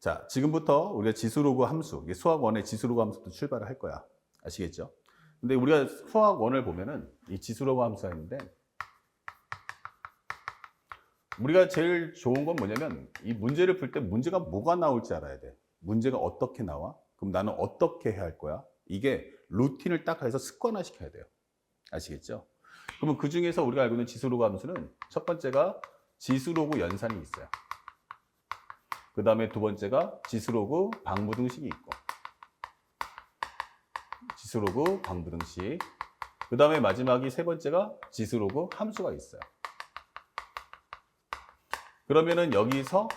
자, 지금부터 우리가 지수로그 함수, 이게 수학 1의 지수로그 함수부터 출발을 할 거야. 아시겠죠? 근데 우리가 수학 1을 보면은 이 지수로그 함수가 있는데 우리가 제일 좋은 건 뭐냐면 이 문제를 풀 때 문제가 뭐가 나올지 알아야 돼. 문제가 어떻게 나와? 그럼 나는 어떻게 해야 할 거야? 이게 루틴을 딱 해서 습관화 시켜야 돼요. 아시겠죠? 그러면 그 중에서 우리가 알고 있는 지수로그 함수는 첫 번째가 지수로그 연산이 있어요. 그 다음에 두 번째가 지수로그 방부등식이 있고, 지수로그 방부등식. 그 다음에 마지막이 세 번째가 지수로그 함수가 있어요. 그러면은 여기서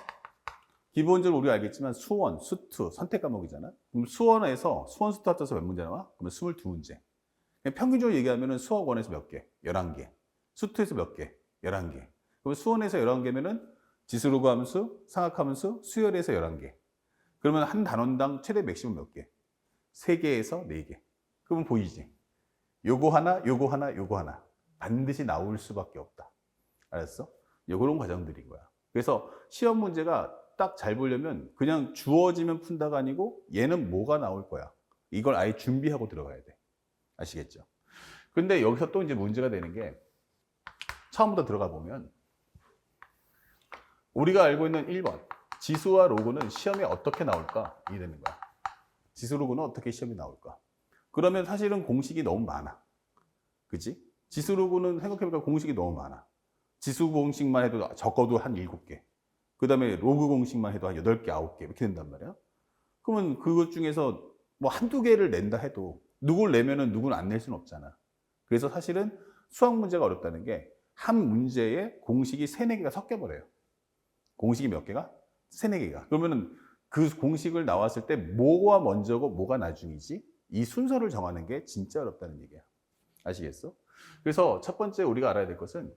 기본적으로 우리가 알겠지만 수원, 수투, 선택 과목이잖아. 그럼 수원에서 수원, 수투 합쳐서 몇 문제 나와? 그러면 22문제. 평균적으로 얘기하면은 수학 1에서 몇 개? 11개. 수투에서 몇 개? 11개. 그럼 수원에서 11개면은 지수로그 함수, 상학함수, 수열에서 11개. 그러면 한 단원당 최대 맥시멈 몇 개? 3개에서 4개. 그러면 보이지? 요거 하나, 요거 하나, 요거 하나. 반드시 나올 수밖에 없다. 알았어? 요런 과정들인 거야. 그래서 시험 문제가 딱 잘 보려면 그냥 주어지면 푼다가 아니고 얘는 뭐가 나올 거야. 이걸 아예 준비하고 들어가야 돼. 아시겠죠? 근데 여기서 또 이제 문제가 되는 게 처음부터 들어가 보면 우리가 알고 있는 1번 지수와 로그는 시험에 어떻게 나올까? 이게 되는 거야. 지수 로그는 어떻게 시험에 나올까? 그러면 사실은 공식이 너무 많아. 그치? 지수 로그는 생각해보니까 공식이 너무 많아. 지수 공식만 해도 적어도 한 7개. 그 다음에 로그 공식만 해도 한 8개, 9개 이렇게 된단 말이야. 그러면 그것 중에서 뭐 한두 개를 낸다 해도 누굴 내면은 누구는 안 낼 수는 없잖아. 그래서 사실은 수학 문제가 어렵다는 게 한 문제에 공식이 3, 4개가 섞여버려요. 공식이 몇 개가? 3, 4개가. 그러면은 그 공식을 나왔을 때 뭐가 먼저고 뭐가 나중이지? 이 순서를 정하는 게 진짜 어렵다는 얘기야. 아시겠어? 그래서 첫 번째 우리가 알아야 될 것은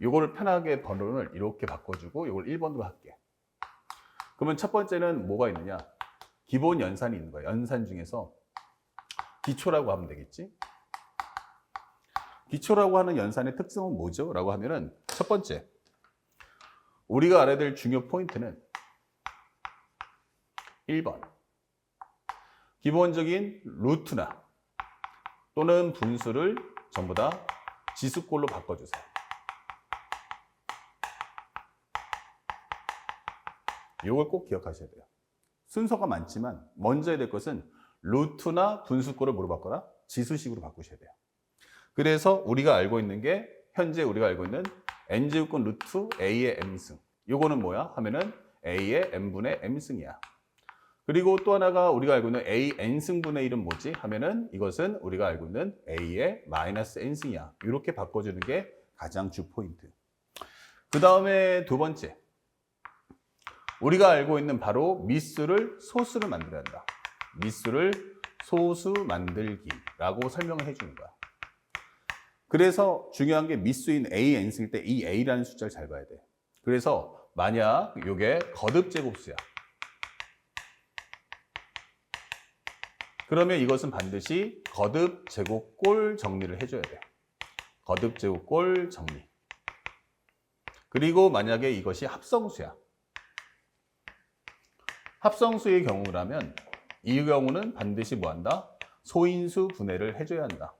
요거를 편하게 번호를 이렇게 바꿔주고 요걸 1번으로 할게. 그러면 첫 번째는 뭐가 있느냐? 기본 연산이 있는 거야. 연산 중에서 기초라고 하면 되겠지? 기초라고 하는 연산의 특성은 뭐죠? 라고 하면은 첫 번째, 우리가 알아야 될 중요 포인트는 1번. 기본적인 루트나 또는 분수를 전부 다 지수꼴로 바꿔주세요. 이걸 꼭 기억하셔야 돼요. 순서가 많지만 먼저 해야 될 것은 루트나 분수꼴을 뭐로 바꿔라? 지수식으로 바꾸셔야 돼요. 그래서 우리가 알고 있는 게 현재 우리가 알고 있는 n제곱권 루트 a의 m승. 요거는 뭐야? 하면은 a의 n분의 m승이야. 그리고 또 하나가 우리가 알고 있는 a n승분의 1은 뭐지? 하면은 이것은 우리가 알고 있는 a의 마이너스 n승이야. 이렇게 바꿔주는 게 가장 주 포인트. 그 다음에 두 번째. 우리가 알고 있는 바로 미수를 소수를 만들어야 한다. 미수를 소수 만들기라고 설명을 해주는 거야. 그래서 중요한 게 미수인 a, n승일 때 이 a라는 숫자를 잘 봐야 돼. 그래서 만약 이게 거듭 제곱수야. 그러면 이것은 반드시 거듭 제곱꼴 정리를 해줘야 돼. 거듭 제곱꼴 정리. 그리고 만약에 이것이 합성수야. 합성수의 경우라면 이 경우는 반드시 뭐 한다? 소인수 분해를 해줘야 한다.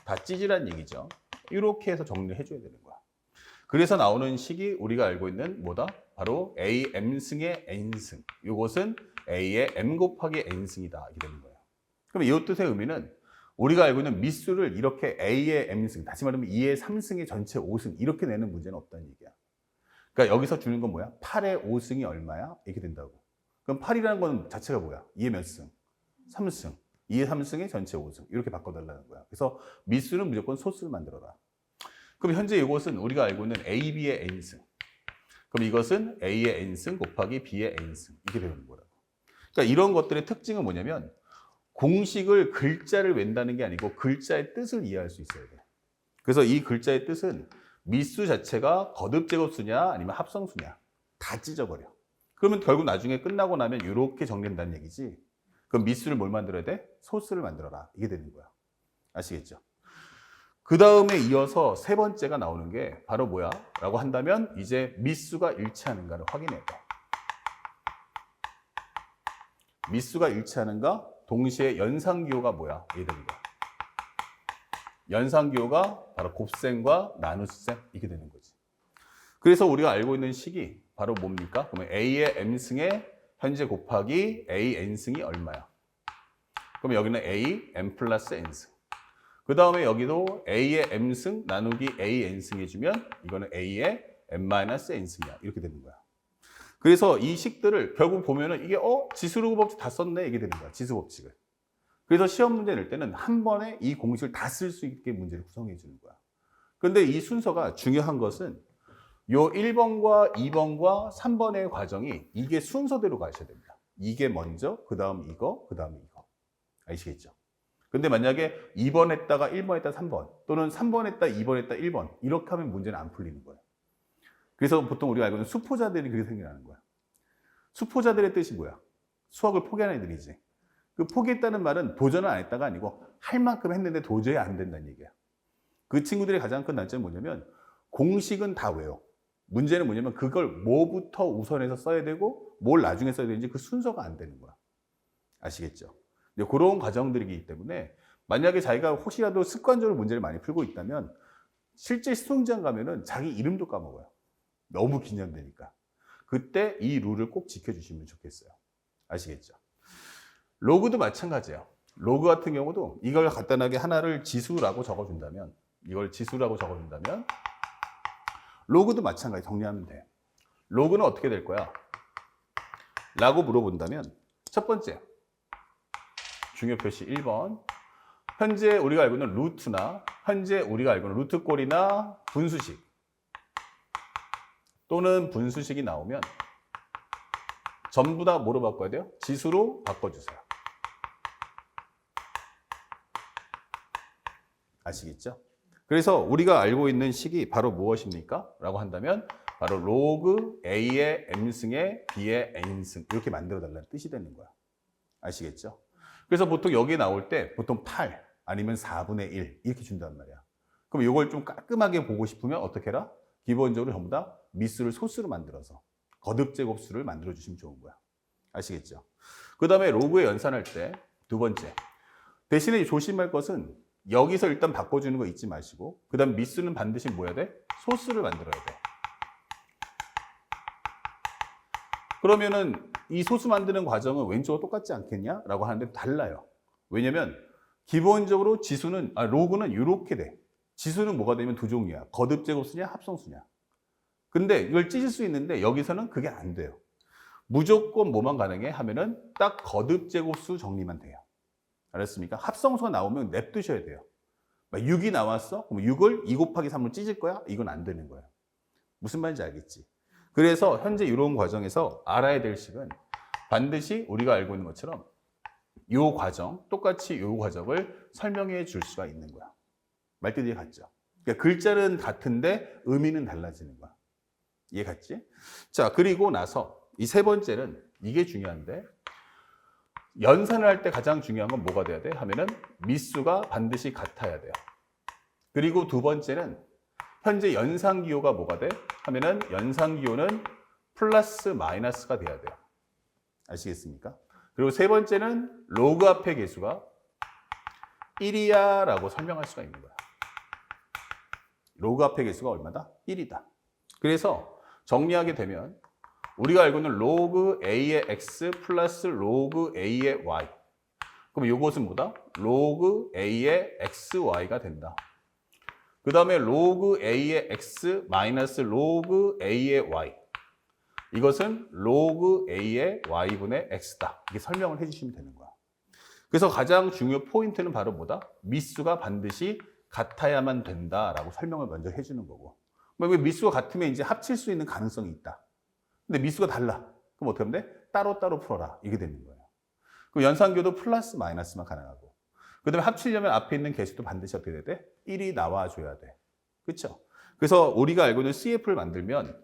다 찌질한 얘기죠. 이렇게 해서 정리를 해줘야 되는 거야. 그래서 나오는 식이 우리가 알고 있는 뭐다? 바로 a m승의 n승. 이것은 a의 m 곱하기 n승이다. 이렇게 되는 거예요. 그럼 이 뜻의 의미는 우리가 알고 있는 미수를 이렇게 a의 m승, 다시 말하면 2의 3승의 전체 5승 이렇게 내는 문제는 없다는 얘기야. 그러니까 여기서 주는 건 뭐야? 8의 5승이 얼마야? 이렇게 된다고. 그럼 8이라는 건 자체가 뭐야? 2의 몇 승? 3승. 2의 3승의 전체 5승. 이렇게 바꿔달라는 거야. 그래서 미수는 무조건 소수를 만들어라. 그럼 현재 이것은 우리가 알고 있는 A, B의 N승. 그럼 이것은 A의 N승 곱하기 B의 N승. 이렇게 되는 거라고. 그러니까 이런 것들의 특징은 뭐냐면 공식을 글자를 웬다는 게 아니고 글자의 뜻을 이해할 수 있어야 돼. 그래서 이 글자의 뜻은 미수 자체가 거듭 제곱수냐 아니면 합성수냐 다 찢어버려. 그러면 결국 나중에 끝나고 나면 이렇게 정리한다는 얘기지. 그럼 미수를 뭘 만들어야 돼? 소수를 만들어라. 이게 되는 거야. 아시겠죠? 그 다음에 이어서 세 번째가 나오는 게 바로 뭐야? 라고 한다면 이제 미수가 일치하는가를 확인해야 돼. 미수가 일치하는가? 동시에 연상기호가 뭐야? 이게 되는 거야. 연상기호가 바로 곱셈과 나눗셈 이게 되는 거지. 그래서 우리가 알고 있는 식이 바로 뭡니까? 그러면 A의 M승에 현재 곱하기 A N승이 얼마야? 그럼 여기는 A M 플러스 N승. 그 다음에 여기도 A의 M승 나누기 A N승 해주면 이거는 A의 M 마이너스 N승이야. 이렇게 되는 거야. 그래서 이 식들을 결국 보면은 이게 지수로 법칙 다 썼네 이게 되는 거야. 지수 법칙을. 그래서 시험 문제 낼 때는 한 번에 이 공식을 다 쓸 수 있게 문제를 구성해 주는 거야. 그런데 이 순서가 중요한 것은 요 1번과 2번과 3번의 과정이 이게 순서대로 가셔야 됩니다. 이게 먼저, 그 다음 이거, 그 다음 이거. 아시겠죠? 근데 만약에 2번 했다가 1번 했다 3번 또는 3번 했다 2번 했다 1번 이렇게 하면 문제는 안 풀리는 거예요. 그래서 보통 우리가 알고 있는 수포자들이 그렇게 생겨나는 거야. 수포자들의 뜻이 뭐야? 수학을 포기하는 애들이지. 그 포기했다는 말은 도전을 안 했다가 아니고 할 만큼 했는데 도저히 안 된다는 얘기야. 그 친구들의 가장 큰 단점은 뭐냐면 공식은 다 외워. 문제는 뭐냐면 그걸 뭐부터 우선해서 써야 되고 뭘 나중에 써야 되는지 그 순서가 안 되는 거야. 아시겠죠? 그런 과정들이기 때문에 만약에 자기가 혹시라도 습관적으로 문제를 많이 풀고 있다면 실제 수능장 가면은 자기 이름도 까먹어요. 너무 긴장되니까. 그때 이 룰을 꼭 지켜주시면 좋겠어요. 아시겠죠? 로그도 마찬가지예요. 로그 같은 경우도 이걸 간단하게 하나를 지수라고 적어준다면 로그도 마찬가지 정리하면 돼. 로그는 어떻게 될 거야? 라고 물어본다면 첫 번째 중요 표시 1번 현재 우리가 알고 있는 루트나 현재 우리가 알고 있는 루트꼴이나 분수식 또는 분수식이 나오면 전부 다 뭐로 바꿔야 돼요? 지수로 바꿔주세요. 아시겠죠? 그래서 우리가 알고 있는 식이 바로 무엇입니까? 라고 한다면 바로 로그 A의 M승에 B의 N승 이렇게 만들어달라는 뜻이 되는 거야. 아시겠죠? 그래서 보통 여기 나올 때 보통 8 아니면 4분의 1 이렇게 준단 말이야. 그럼 이걸 좀 깔끔하게 보고 싶으면 어떻게 해라? 기본적으로 전부 다 미수를 소수로 만들어서 거듭제곱수를 만들어 주시면 좋은 거야. 아시겠죠? 그 다음에 로그에 연산할 때 두 번째 대신에 조심할 것은 여기서 일단 바꿔주는 거 잊지 마시고 그 다음 미수는 반드시 뭐 해야 돼? 소수를 만들어야 돼. 그러면은 이 소수 만드는 과정은 왼쪽과 똑같지 않겠냐? 라고 하는데 달라요. 왜냐면 기본적으로 로그는 이렇게 돼. 지수는 뭐가 되면 두 종류야. 거듭제곱수냐 합성수냐. 근데 이걸 찢을 수 있는데 여기서는 그게 안 돼요. 무조건 뭐만 가능해? 하면은 딱 거듭제곱수 정리만 돼요. 알았습니까? 합성수가 나오면 냅두셔야 돼요. 6이 나왔어? 그럼 6을 2 곱하기 3으로 찢을 거야? 이건 안 되는 거예요. 무슨 말인지 알겠지? 그래서 현재 이런 과정에서 알아야 될 식은 반드시 우리가 알고 있는 것처럼 이 과정, 똑같이 이 과정을 설명해 줄 수가 있는 거야. 말뜻이 같죠? 그러니까 글자는 같은데 의미는 달라지는 거야. 이해 갔지? 자, 그리고 나서 이 세 번째는 이게 중요한데 연산을 할 때 가장 중요한 건 뭐가 돼야 돼? 하면은 미수가 반드시 같아야 돼요. 그리고 두 번째는 현재 연상기호가 뭐가 돼? 하면은 연상기호는 플러스 마이너스가 돼야 돼요. 아시겠습니까? 그리고 세 번째는 로그 앞의 개수가 1이야 라고 설명할 수가 있는 거야. 로그 앞의 개수가 얼마다? 1이다. 그래서 정리하게 되면 우리가 알고 있는 로그 A의 X 플러스 로그 A의 Y. 그럼 이것은 뭐다? 로그 A의 XY가 된다. 그 다음에 로그 A의 X 마이너스 로그 A의 Y. 이것은 로그 A의 Y분의 X다. 이게 설명을 해주시면 되는 거야. 그래서 가장 중요 포인트는 바로 뭐다? 미수가 반드시 같아야만 된다라고 설명을 먼저 해주는 거고. 왜 미수가 같으면 이제 합칠 수 있는 가능성이 있다. 근데 미수가 달라. 그럼 어떻게 하면 돼? 따로따로 풀어라. 이게 되는 거예요. 그럼 연산교도 플러스 마이너스만 가능하고. 그 다음에 합치려면 앞에 있는 개수도 반드시 어떻게 돼야 돼? 1이 나와줘야 돼. 그렇죠? 그래서 우리가 알고 있는 CF를 만들면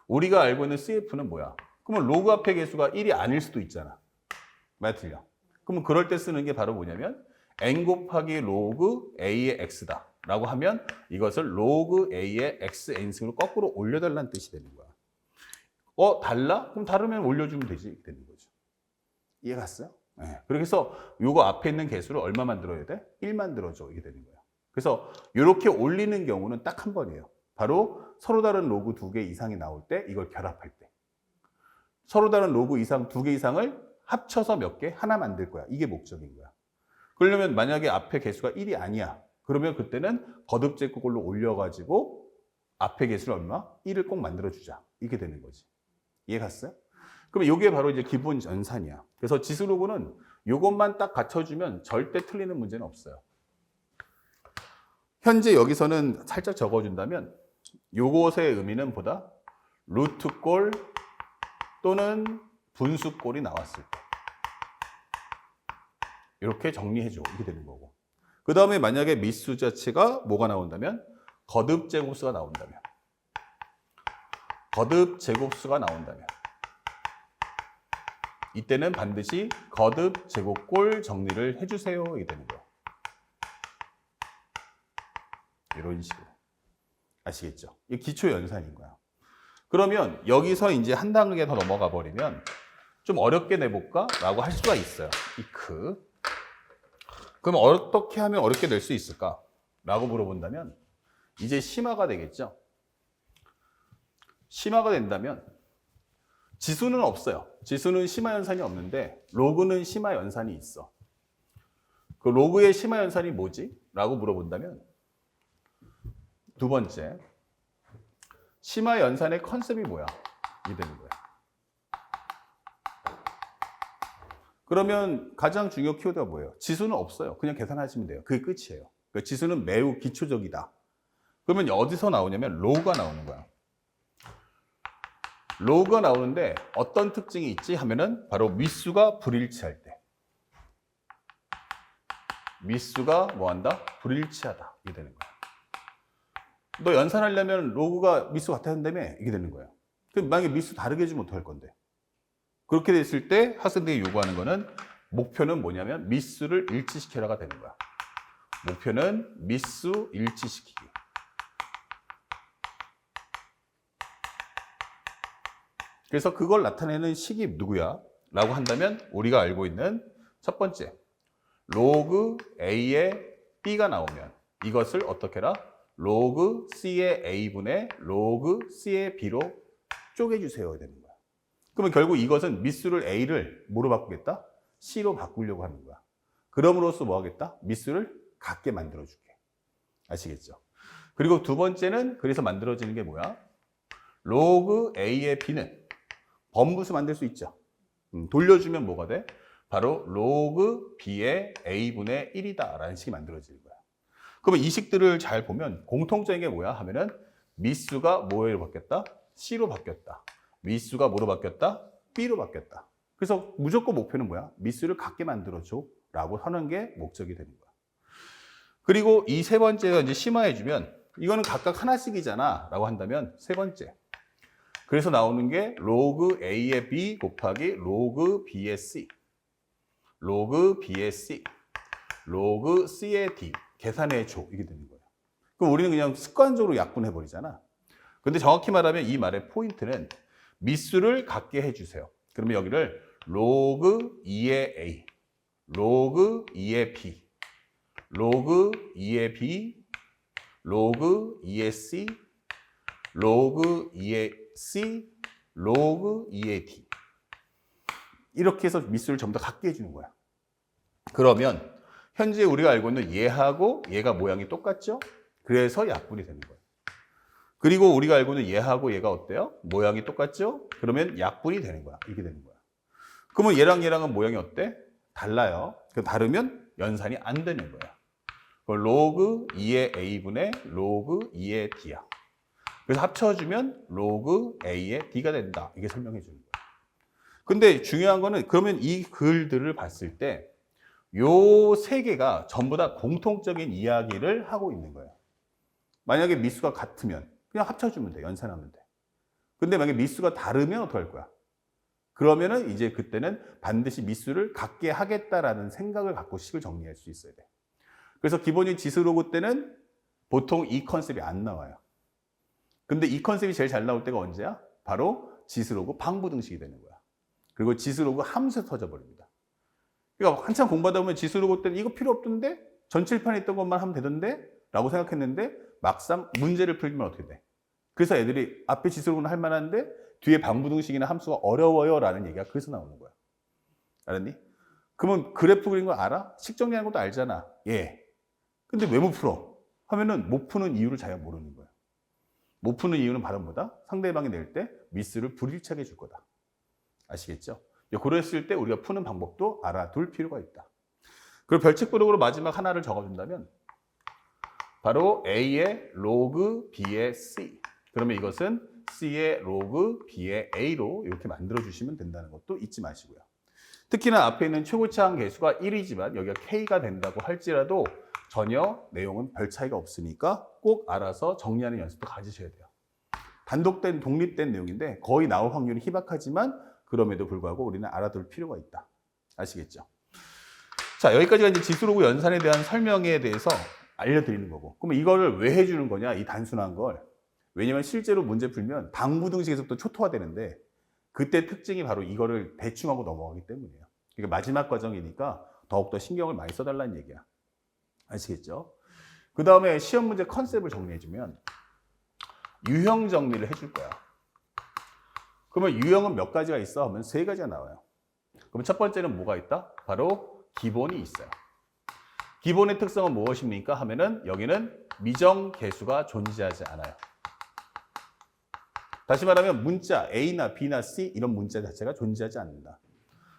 우리가 알고 있는 CF는 뭐야? 그러면 로그 앞의 개수가 1이 아닐 수도 있잖아. 말 틀려. 그러면 그럴 때 쓰는 게 바로 뭐냐면 n 곱하기 로그 a의 x다. 라고 하면 이것을 로그 a의 xn승으로 거꾸로 올려달라는 뜻이 되는 거야. 달라? 그럼 다르면 올려주면 되지. 되는 거죠. 이해갔어요? 네. 그래서 요거 앞에 있는 개수를 얼마 만들어야 돼? 1 만들어줘. 이게 되는 거예요. 그래서 이렇게 올리는 경우는 딱 한 번이에요. 바로 서로 다른 로그 2개 이상이 나올 때 이걸 결합할 때. 서로 다른 로그 이상 2개 이상을 합쳐서 몇 개? 하나 만들 거야. 이게 목적인 거야. 그러려면 만약에 앞에 개수가 1이 아니야. 그러면 그때는 거듭 제곱꼴로 올려가지고 앞에 개수를 얼마? 1을 꼭 만들어주자. 이게 되는 거지. 이해 갔어요? 그럼 이게 바로 이제 기본 연산이야. 그래서 지수로그는 이것만 딱 갖춰주면 절대 틀리는 문제는 없어요. 현재 여기서는 살짝 적어준다면 요것의 의미는 보다 루트꼴 또는 분수꼴이 나왔을 때 이렇게 정리해줘. 이렇게 되는 거고. 그 다음에 만약에 미수 자체가 뭐가 나온다면 거듭 제곱수가 나온다면 거듭 제곱수가 나온다면 이때는 반드시 거듭 제곱꼴 정리를 해주세요. 이게 되는 거예요. 이런 식으로. 아시겠죠? 이게 기초 연산인 거야. 그러면 여기서 이제 한 단계 더 넘어가 버리면 좀 어렵게 내볼까? 라고 할 수가 있어요. 이크. 그럼 어떻게 하면 어렵게 낼 수 있을까? 라고 물어본다면 이제 심화가 되겠죠? 심화가 된다면 지수는 없어요. 지수는 심화 연산이 없는데 로그는 심화 연산이 있어. 그 로그의 심화 연산이 뭐지? 라고 물어본다면 두 번째, 심화 연산의 컨셉이 뭐야? 이게 되는 거야. 그러면 가장 중요 키워드가 뭐예요? 지수는 없어요. 그냥 계산하시면 돼요. 그게 끝이에요. 그러니까 지수는 매우 기초적이다. 그러면 어디서 나오냐면 로우가 나오는 거야. 로우가 나오는데 어떤 특징이 있지 하면은 바로 미수가 불일치할 때. 미수가 뭐한다? 불일치하다. 이게 되는 거야. 너 연산하려면 로그가 미수 같아야 한다며? 이게 되는 거예요. 그럼 만약에 미수 다르게 해주면 어떡할 건데? 그렇게 됐을 때 학생들이 요구하는 거는 목표는 뭐냐면 미수를 일치시켜라가 되는 거야. 목표는 미수 일치시키기. 그래서 그걸 나타내는 식이 누구야? 라고 한다면 우리가 알고 있는 첫 번째, 로그 A에 B가 나오면 이것을 어떻게 해라? 로그 C의 A분의 로그 C의 B로 쪼개주세요. 되는 거야. 그러면 결국 이것은 미수를 A를 뭐로 바꾸겠다? C로 바꾸려고 하는 거야. 그럼으로써 뭐 하겠다? 미수를 같게 만들어줄게. 아시겠죠? 그리고 두 번째는 그래서 만들어지는 게 뭐야? 로그 A의 B는 범부수 만들 수 있죠. 돌려주면 뭐가 돼? 바로 로그 B의 A분의 1이다 라는 식이 만들어지는 거야. 그러면 이 식들을 잘 보면 공통적인 게 뭐야 하면은 미수가 뭐로 바뀌었다? C로 바뀌었다. 미수가 뭐로 바뀌었다? B로 바뀌었다. 그래서 무조건 목표는 뭐야? 미수를 같게 만들어줘 라고 하는 게 목적이 되는 거야. 그리고 이 세 번째가 이제 심화해주면 이거는 각각 하나씩이잖아 라고 한다면 세 번째. 그래서 나오는 게 로그 A의 B 곱하기 로그 B의 C. 로그 B의 C. 로그 C의 D. 계산해줘. 이게 되는 거예요. 그럼 우리는 그냥 습관적으로 약분해버리잖아. 근데 정확히 말하면 이 말의 포인트는 미수를 같게 해주세요. 그러면 여기를 로그 2의 A, 로그 2의 B, 로그 2의 B, 로그 2의 C, 로그 2의 C, 로그 2의 D. 이렇게 해서 미수를 전부 다 같게 해주는 거야. 그러면 현재 우리가 알고 있는 얘하고 얘가 모양이 똑같죠? 그래서 약분이 되는 거예요. 그리고 우리가 알고 있는 얘하고 얘가 어때요? 모양이 똑같죠? 그러면 약분이 되는 거야. 이렇게 되는 거야. 그러면 얘랑 얘랑은 모양이 어때? 달라요. 다르면 연산이 안 되는 거야. 로그 2의 A분의 로그 2의 D야. 그래서 합쳐주면 로그 A의 D가 된다. 이게 설명해 주는 거야. 근데 중요한 거는 그러면 이 글들을 봤을 때 요 세 개가 전부 다 공통적인 이야기를 하고 있는 거예요. 만약에 미수가 같으면 그냥 합쳐주면 돼. 연산하면 돼. 근데 만약에 미수가 다르면 어떡할 거야? 그러면은 이제 그때는 반드시 미수를 같게 하겠다라는 생각을 갖고 식을 정리할 수 있어야 돼. 그래서 기본적인 지수로그 때는 보통 이 컨셉이 안 나와요. 근데 이 컨셉이 제일 잘 나올 때가 언제야? 바로 지수로그 방부등식이 되는 거야. 그리고 지수로그 함수 터져버립니다. 그러니까 한참 공부하다 보면 지수로 볼 때는 이거 필요 없던데? 전칠판에 있던 것만 하면 되던데? 라고 생각했는데 막상 문제를 풀면 어떻게 돼? 그래서 애들이 앞에 지수로는 할 만한데 뒤에 방부등식이나 함수가 어려워요 라는 얘기가 그래서 나오는 거야. 알았니? 그러면 그래프 그린 거 알아? 식 정리하는 것도 알잖아. 예. 근데 왜 못 풀어? 하면은 못 푸는 이유를 자기가 모르는 거야. 못 푸는 이유는 바로 뭐다? 상대방이 낼 때 미스를 불일치하게 줄 거다. 아시겠죠? 그랬을 때 우리가 푸는 방법도 알아둘 필요가 있다. 그리고 별책부록으로 마지막 하나를 적어준다면 바로 A의 로그 B의 C. 그러면 이것은 C의 로그 B의 A로 이렇게 만들어주시면 된다는 것도 잊지 마시고요. 특히나 앞에 있는 최고차항 계수가 1이지만 여기가 K가 된다고 할지라도 전혀 내용은 별 차이가 없으니까 꼭 알아서 정리하는 연습도 가지셔야 돼요. 단독된 독립된 내용인데 거의 나올 확률이 희박하지만 그럼에도 불구하고 우리는 알아둘 필요가 있다. 아시겠죠? 자, 여기까지가 이제 지수로그 연산에 대한 설명에 대해서 알려드리는 거고. 그러면 이거를 왜 해주는 거냐? 이 단순한 걸. 왜냐면 실제로 문제 풀면 방부등식에서부터 초토화되는데 그때 특징이 바로 이거를 대충 하고 넘어가기 때문이에요. 그러니까 마지막 과정이니까 더욱더 신경을 많이 써달라는 얘기야. 아시겠죠? 그 다음에 시험 문제 컨셉을 정리해주면 유형 정리를 해줄 거야. 그러면 유형은 몇 가지가 있어? 하면 3가지가 나와요. 그럼 첫 번째는 뭐가 있다? 바로 기본이 있어요. 기본의 특성은 무엇입니까? 하면은 여기는 미정 계수가 존재하지 않아요. 다시 말하면 문자 A나 B나 C 이런 문자 자체가 존재하지 않는다.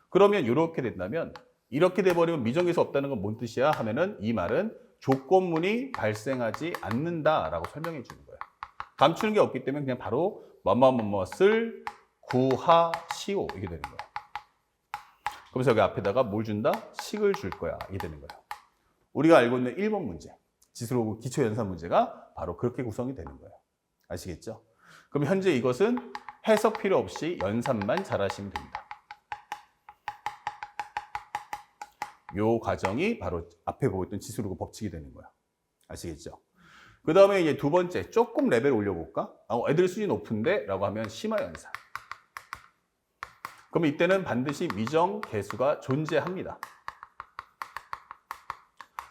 그러면 이렇게 된다면 이렇게 돼버리면 미정계수 없다는 건 뭔 뜻이야? 하면은 이 말은 조건문이 발생하지 않는다라고 설명해 주는 거예요. 감추는 게 없기 때문에 그냥 바로 뭐뭐뭐뭐을 구하시오 이게 되는 거예요. 그러면서 여기 앞에다가 뭘 준다? 식을 줄 거야 이게 되는 거예요. 우리가 알고 있는 1번 문제 지수로그 기초연산 문제가 바로 그렇게 구성이 되는 거예요. 아시겠죠? 그럼 현재 이것은 해석 필요 없이 연산만 잘하시면 됩니다. 요 과정이 바로 앞에 보고 있던 지수로그 법칙이 되는 거야. 아시겠죠? 그 다음에 이제 두 번째, 조금 레벨 올려볼까? 애들 수준이 높은데? 라고 하면 심화연산. 그럼 이때는 반드시 미정 계수가 존재합니다.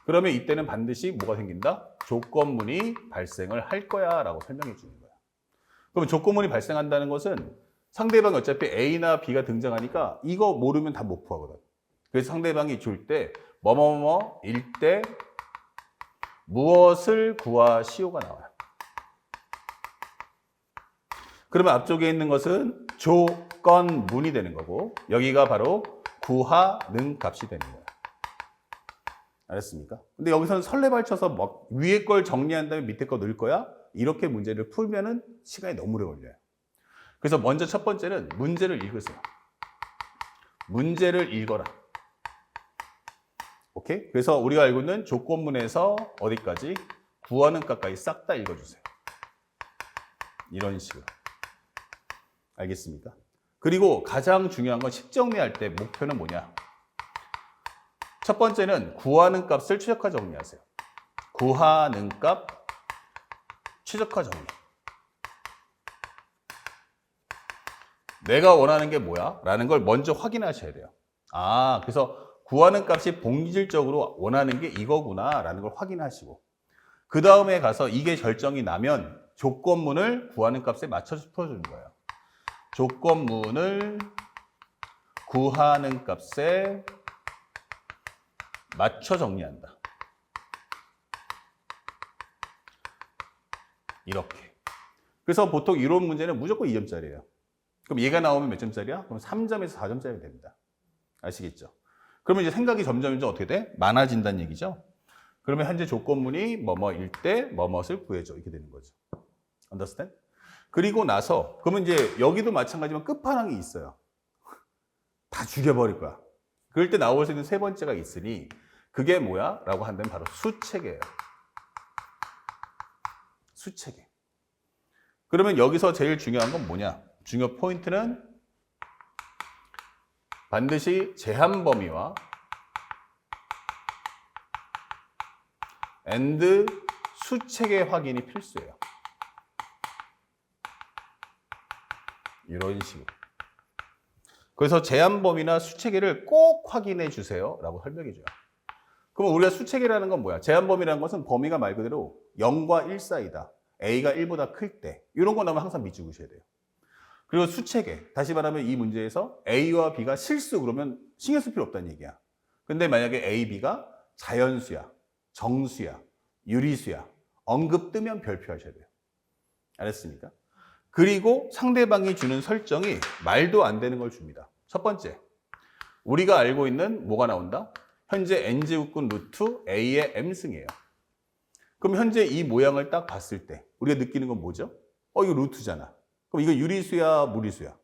그러면 이때는 반드시 뭐가 생긴다? 조건문이 발생을 할 거야 라고 설명해 주는 거야. 그럼 조건문이 발생한다는 것은 상대방이 어차피 A나 B가 등장하니까 이거 모르면 다 못 구하거든. 그래서 상대방이 줄 때 뭐뭐뭐일 때 무엇을 구하시오가 나와요. 그러면 앞쪽에 있는 것은 조건문이 되는 거고 여기가 바로 구하는 값이 되는 거예요. 알았습니까? 근데 여기서는 설레발쳐서 막 위에 걸 정리한 다음에 밑에 거 넣을 거야? 이렇게 문제를 풀면은 시간이 너무 오래 걸려요. 그래서 먼저 첫 번째는 문제를 읽으세요. 문제를 읽어라. 오케이? 그래서 우리가 알고 있는 조건문에서 어디까지? 구하는 값까지 싹 다 읽어주세요. 이런 식으로. 알겠습니까? 그리고 가장 중요한 건 식 정리할 때 목표는 뭐냐? 첫 번째는 구하는 값을 최적화 정리하세요. 구하는 값 최적화 정리. 내가 원하는 게 뭐야? 라는 걸 먼저 확인하셔야 돼요. 아, 그래서 구하는 값이 본질적으로 원하는 게 이거구나 라는 걸 확인하시고 그 다음에 가서 이게 결정이 나면 조건문을 구하는 값에 맞춰서 풀어주는 거예요. 조건문을 구하는 값에 맞춰 정리한다. 이렇게. 그래서 보통 이론 문제는 무조건 2점짜리예요. 그럼 얘가 나오면 몇 점짜리야? 그럼 3점에서 4점짜리 됩니다. 아시겠죠? 그러면 이제 생각이 점점 어떻게 돼? 많아진다는 얘기죠. 그러면 현재 조건문이 뭐뭐일 때 뭐뭇을 구해줘. 이렇게 되는 거죠. Understand? 그리고 나서 그러면 이제 여기도 마찬가지지만 끝판왕이 있어요. 다 죽여버릴 거야. 그럴 때 나올 수 있는 세 번째가 있으니 그게 뭐야? 라고 한다면 바로 수체계예요. 수체계. 그러면 여기서 제일 중요한 건 뭐냐? 중요 포인트는 반드시 제한 범위와 and 수체계 확인이 필수예요. 이런 식으로. 그래서 제한범위나 수체계를 꼭 확인해 주세요 라고 설명해 줘요. 그럼 우리가 수체계라는 건 뭐야? 제한범위라는 것은 범위가 말 그대로 0과 1 사이다. A가 1보다 클 때. 이런 거 나오면 항상 밑줄 그으셔야 돼요. 그리고 수체계. 다시 말하면 이 문제에서 A와 B가 실수 그러면 신경 쓸 필요 없다는 얘기야. 근데 만약에 A, B가 자연수야, 정수야, 유리수야, 언급 뜨면 별표하셔야 돼요. 알았습니까? 그리고 상대방이 주는 설정이 말도 안 되는 걸 줍니다. 첫 번째, 우리가 알고 있는 뭐가 나온다? 현재 n제곱근 루트 a의 m승이에요. 그럼 현재 이 모양을 딱 봤을 때 우리가 느끼는 건 뭐죠? 이거 루트잖아. 그럼 이거 유리수야, 무리수야?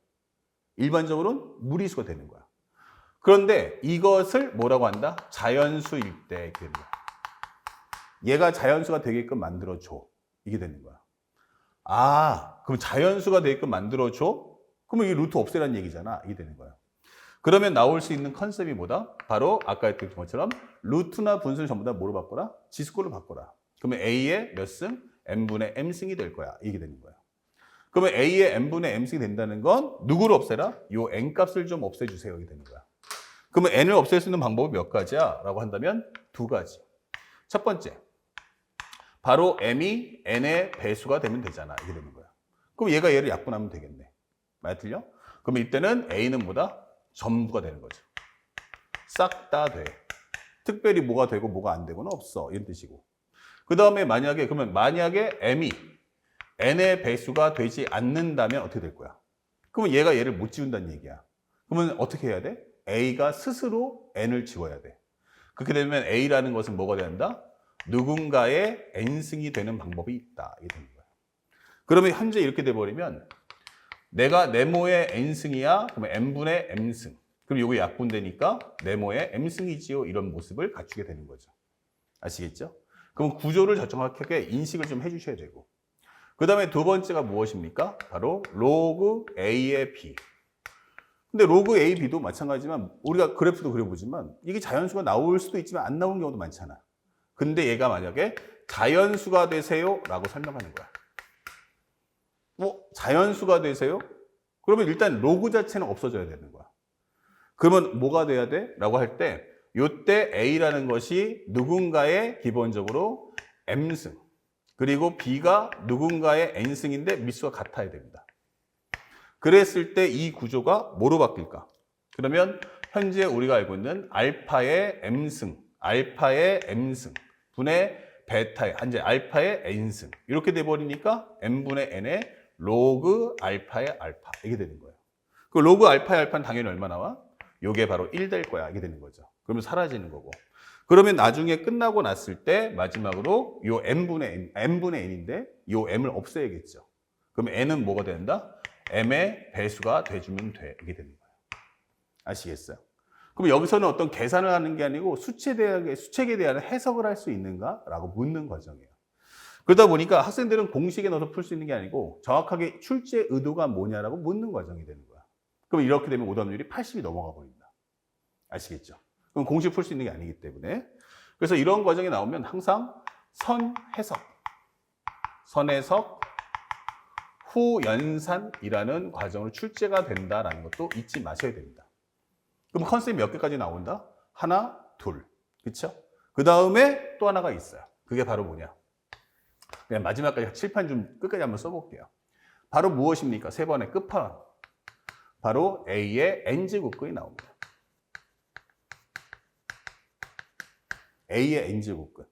일반적으로는 무리수가 되는 거야. 그런데 이것을 뭐라고 한다? 자연수일 때 이렇게 되는 거야. 얘가 자연수가 되게끔 만들어줘. 이게 되는 거야. 그럼 자연수가 되게끔 만들어줘? 그러면 이 루트 없애라는 얘기잖아. 이게 되는 거야. 그러면 나올 수 있는 컨셉이 뭐다? 바로 아까 했던 것처럼 루트나 분수를 전부 다 뭐로 바꿔라? 지수꼴로 바꿔라. 그러면 A의 몇 승? N분의 M승이 될 거야. 이게 되는 거야. 그러면 A의 N분의 M승이 된다는 건 누구를 없애라? 요 N값을 좀 없애주세요. 이게 되는 거야. 그러면 N을 없앨 수 있는 방법이 몇 가지야? 라고 한다면 두 가지. 첫 번째, 바로 M이 N의 배수가 되면 되잖아. 이게 되는 거야. 그럼 얘가 얘를 약분하면 되겠네. 많이 틀려? 그러면 이때는 A는 뭐다? 전부가 되는 거죠. 싹 다 돼. 특별히 뭐가 되고 뭐가 안 되고는 없어. 이런 뜻이고. 그 다음에 만약에 M이 N의 배수가 되지 않는다면 어떻게 될 거야? 그러면 얘가 얘를 못 지운다는 얘기야. 그러면 어떻게 해야 돼? A가 스스로 N을 지워야 돼. 그렇게 되면 A라는 것은 뭐가 된다? 누군가의 N승이 되는 방법이 있다. 이게 되는 거야. 그러면 현재 이렇게 돼버리면 내가 네모의 N승이야. 그러면 N분의 M승. 그럼 이거 약분되니까 네모의 M승이지요. 이런 모습을 갖추게 되는 거죠. 아시겠죠? 그럼 구조를 정확하게 인식을 좀 해주셔야 되고. 그 다음에 두 번째가 무엇입니까? 바로 로그 A의 B. 근데 로그 A, B도 마찬가지지만 우리가 그래프도 그려보지만 이게 자연수가 나올 수도 있지만 안 나오는 경우도 많잖아. 근데 얘가 만약에 자연수가 되세요 라고 설명하는 거야. 자연수가 되세요? 그러면 일단 로그 자체는 없어져야 되는 거야. 그러면 뭐가 돼야 돼? 라고 할 때 이때 A라는 것이 누군가의 기본적으로 M승 그리고 B가 누군가의 N승인데 밑수가 같아야 됩니다. 그랬을 때 이 구조가 뭐로 바뀔까? 그러면 현재 우리가 알고 있는 알파의 M승, 알파의 M승 분의 베타의, 현재 알파의 N승 이렇게 돼버리니까 N분의 N의 로그 알파의 알파 이게 되는 거예요. 그 로그 알파의 알파는 당연히 얼마 나와? 이게 바로 1 될 거야. 이게 되는 거죠. 그러면 사라지는 거고. 그러면 나중에 끝나고 났을 때 마지막으로 요 N분의 N인데 요 M을 없애야겠죠. 그러면 N은 뭐가 된다? M의 배수가 돼주면 돼. 이게 되는 거예요. 아시겠어요? 그럼 여기서는 어떤 계산을 하는 게 아니고 수책에 대한 해석을 할 수 있는가라고 묻는 과정이에요. 그러다 보니까 학생들은 공식에 넣어서 풀 수 있는 게 아니고 정확하게 출제 의도가 뭐냐라고 묻는 과정이 되는 거야. 그럼 이렇게 되면 오답률이 80이 넘어가 버린다. 아시겠죠? 그럼 공식 풀 수 있는 게 아니기 때문에. 그래서 이런 과정이 나오면 항상 선해석, 후연산이라는 과정으로 출제가 된다라는 것도 잊지 마셔야 됩니다. 그럼 컨셉이 몇 개까지 나온다? 하나, 둘. 그렇죠? 그 다음에 또 하나가 있어요. 그게 바로 뭐냐? 그냥 마지막까지 칠판 좀 끝까지 한번 써볼게요. 바로 무엇입니까? 세 번의 끝판. 바로 A의 N제곱근이 나옵니다. A의 N제곱근.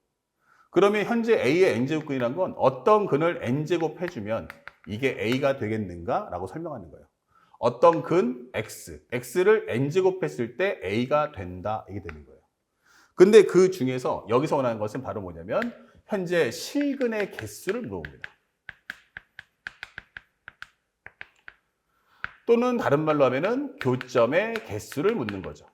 그러면 현재 A의 N제곱근이란 건 어떤 근을 N제곱 해주면 이게 A가 되겠는가? 라고 설명하는 거예요. 어떤 근 X, X를 N제곱 했을 때 A가 된다. 이게 되는 거예요. 근데 그 중에서 여기서 원하는 것은 바로 뭐냐면 현재 실근의 개수를 물어봅니다. 또는 다른 말로 하면은 교점의 개수를 묻는 거죠.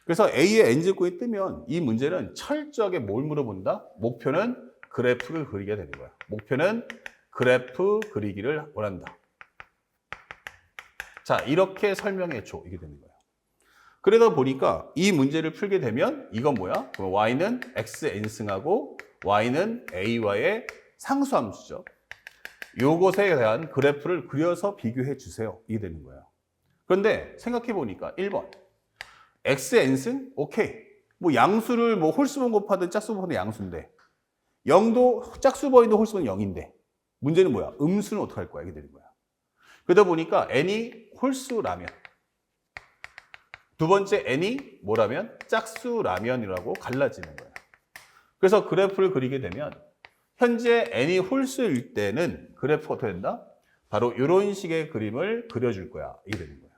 그래서 A의 N제곱이 뜨면 이 문제는 철저하게 뭘 물어본다? 목표는 그래프를 그리게 되는 거야. 목표는 그래프 그리기를 원한다. 자, 이렇게 설명해 줘. 이게 되는 거예요. 그러다 보니까 이 문제를 풀게 되면 이건 뭐야? y는 xn승하고 y는 a와의 상수함수죠. 요것에 대한 그래프를 그려서 비교해 주세요. 이게 되는 거예요. 그런데 생각해 보니까 1번. x, n승? 오케이. 뭐 양수를 뭐 홀수분 곱하든 짝수 곱하든 양수인데 0도 짝수 버인도 홀수분 0인데 문제는 뭐야? 음수는 어떻게 할 거야? 이게 되는 거야. 그러다 보니까 n이 홀수라면 두 번째 n이 뭐라면? 짝수라면이라고 갈라지는 거야. 그래서 그래프를 그리게 되면 현재 n이 홀수일 때는 그래프가 어떻게 된다? 바로 이런 식의 그림을 그려줄 거야. 이게 되는 거야.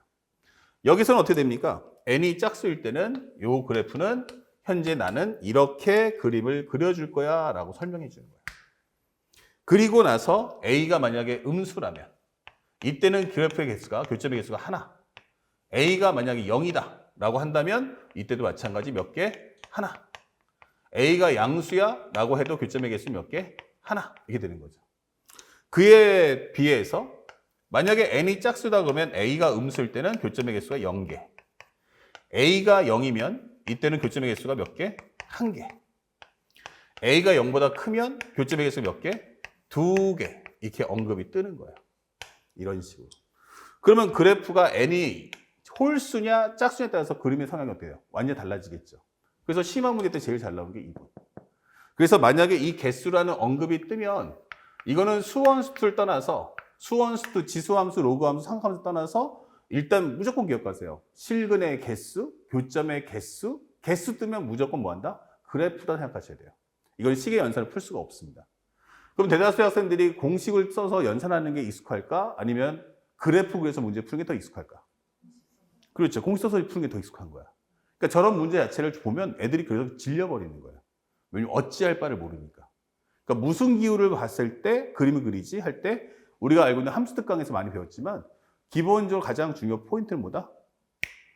여기서는 어떻게 됩니까? n이 짝수일 때는 이 그래프는 현재 나는 이렇게 그림을 그려줄 거야 라고 설명해 주는 거야. 그리고 나서 a가 만약에 음수라면 이때는 그래프의 개수가, 교점의 개수가 하나. a가 만약에 0이다 라고 한다면 이때도 마찬가지 몇 개? 하나. a가 양수야 라고 해도 교점의 개수 몇 개? 하나. 이렇게 되는 거죠. 그에 비해서 만약에 n이 짝수다 그러면 a가 음수일 때는 교점의 개수가 0개. a가 0이면 이때는 교점의 개수가 몇 개? 1개. a가 0보다 크면 교점의 개수 몇 개? 2개. 이렇게 언급이 뜨는 거예요. 이런 식으로. 그러면 그래프가 n이 홀수냐 짝수냐에 따라서 그림의 성향이 어때요? 완전히 달라지겠죠. 그래서 심화 문제 때 제일 잘 나오는 게 2번. 그래서 만약에 이 개수라는 언급이 뜨면 이거는 수원수를 떠나서 수원수, 지수함수, 로그함수, 상함수 떠나서 일단 무조건 기억하세요. 실근의 개수, 교점의 개수, 개수 뜨면 무조건 뭐 한다? 그래프다 생각하셔야 돼요. 이건 식의 연산을 풀 수가 없습니다. 그럼 대다수의 학생들이 공식을 써서 연산하는 게 익숙할까? 아니면 그래프 그려서 문제 푸는 게 더 익숙할까? 그렇죠. 공식 써서 푸는 게 더 익숙한 거야. 그러니까 저런 문제 자체를 보면 애들이 그래서 질려버리는 거예요. 왜냐면 어찌할 바를 모르니까. 그러니까 무슨 기호를 봤을 때 그림을 그리지 할 때 우리가 알고 있는 함수 특강에서 많이 배웠지만 기본적으로 가장 중요한 포인트는 뭐다?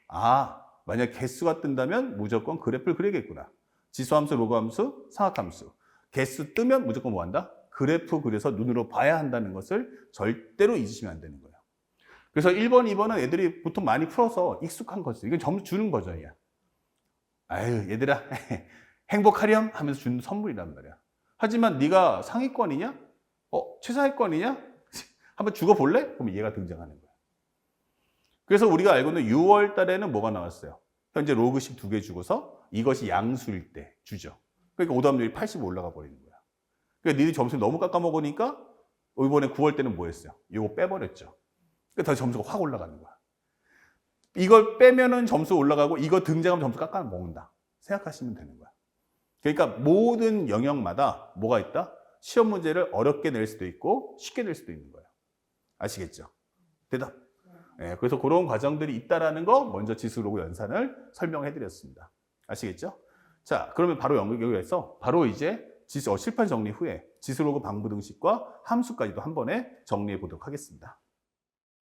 아, 만약 개수가 뜬다면 무조건 그래프를 그리겠구나. 지수함수, 로그함수, 상악함수. 개수 뜨면 무조건 뭐 한다? 그래프 그려서 눈으로 봐야 한다는 것을 절대로 잊으시면 안 되는 거예요. 그래서 1번, 2번은 애들이 보통 많이 풀어서 익숙한 거죠. 이건 점수 주는 버전이야. 아유, 얘들아, 행복하렴 하면서 주는 선물이란 말이야. 하지만 네가 상위권이냐? 최상위권이냐? 한번 죽어볼래? 그럼 얘가 등장하는 거야. 그래서 우리가 알고 있는 6월 달에는 뭐가 나왔어요? 현재 로그식 2개 주고서 이것이 양수일 때 주죠. 그러니까 오답률이 80 올라가 버리는 거야. 그러니까 니들이 점수를 너무 깎아먹으니까 이번에 9월 때는 뭐 했어요? 이거 빼버렸죠. 그러니까 더 점수가 확 올라가는 거야. 이걸 빼면은 점수 올라가고 이거 등장하면 점수 깎아먹는다. 생각하시면 되는 거야. 그러니까 모든 영역마다 뭐가 있다? 시험 문제를 어렵게 낼 수도 있고 쉽게 낼 수도 있는 거예요. 아시겠죠? 대답. 네, 그래서 그런 과정들이 있다라는 거 먼저 지수로그 연산을 설명해 드렸습니다. 아시겠죠? 자, 그러면 바로 연결해서 바로 이제 실판 정리 후에 지수로그 방부등식과 함수까지도 한 번에 정리해 보도록 하겠습니다.